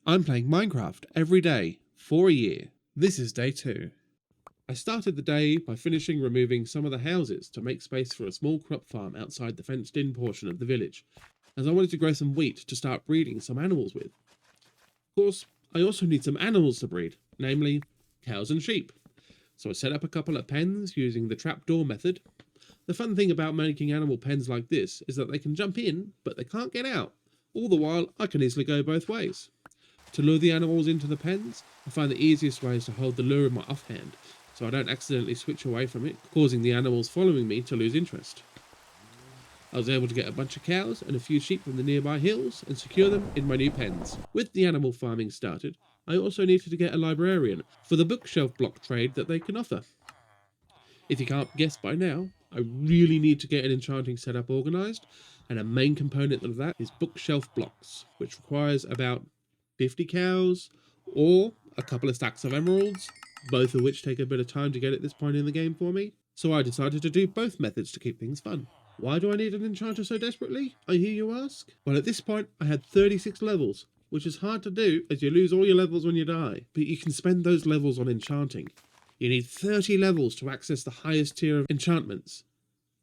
I'm playing Minecraft every day for a year. This is day 2. I started the day by finishing removing some of the houses to make space for a small crop farm outside the fenced-in portion of the village, as I wanted to grow some wheat to start breeding some animals with. Of course, I also need some animals to breed, namely cows and sheep. So I set up a couple of pens using the trapdoor method. The fun thing about making animal pens like this is that they can jump in, but they can't get out. All the while, I can easily go both ways. To lure the animals into the pens, I find the easiest way is to hold the lure in my offhand, so I don't accidentally switch away from it, causing the animals following me to lose interest. I was able to get a bunch of cows and a few sheep from the nearby hills and secure them in my new pens. With the animal farming started, I also needed to get a librarian for the bookshelf block trade that they can offer. If you can't guess by now, I really need to get an enchanting setup organised, and a main component of that is bookshelf blocks, which requires about 50 cows or a couple of stacks of emeralds, both of which take a bit of time to get at this point in the game for me. So I decided to do both methods to keep things fun. Why do I need an enchanter so desperately, I hear you ask? Well, at this point I had 36 levels, which is hard to do as you lose all your levels when you die, but you can spend those levels on enchanting. You need 30 levels to access the highest tier of enchantments,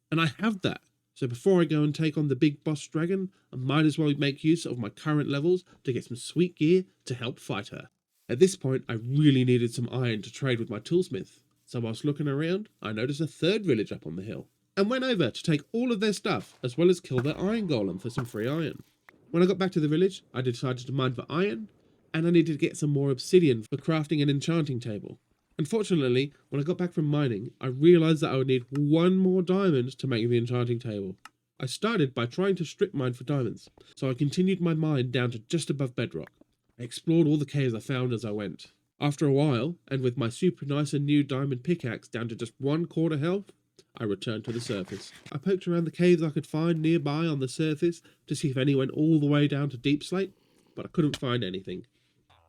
and I have that. So before I go and take on the big boss dragon, I might as well make use of my current levels to get some sweet gear to help fight her. At this point, I really needed some iron to trade with my toolsmith, so whilst looking around, I noticed a third village up on the hill, and went over to take all of their stuff, as well as kill their iron golem for some free iron. When I got back to the village, I decided to mine for iron, and I needed to get some more obsidian for crafting an enchanting table. Unfortunately, when I got back from mining, I realised that I would need one more diamond to make the enchanting table. I started by trying to strip mine for diamonds, so I continued my mine down to just above bedrock. I explored all the caves I found as I went. After a while, and with my super nice and new diamond pickaxe down to just 1/4 health, I returned to the surface. I poked around the caves I could find nearby on the surface to see if any went all the way down to deep slate, but I couldn't find anything.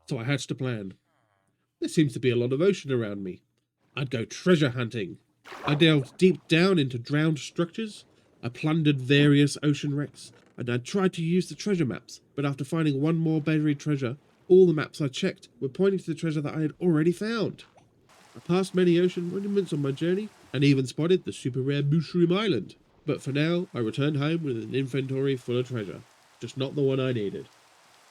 So I hatched a plan. There seems to be a lot of ocean around me. I'd go treasure hunting. I delved deep down into drowned structures. I plundered various ocean wrecks, and I tried to use the treasure maps, but after finding one more buried treasure, all the maps I checked were pointing to the treasure that I had already found. I passed many ocean monuments on my journey, and even spotted the super rare Mushroom Island. But for now, I returned home with an inventory full of treasure, just not the one I needed.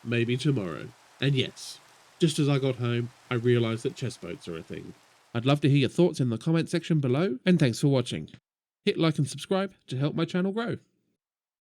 Maybe tomorrow. And yes, just as I got home, I realised that chest boats are a thing. I'd love to hear your thoughts in the comment section below, and thanks for watching. Hit like and subscribe to help my channel grow.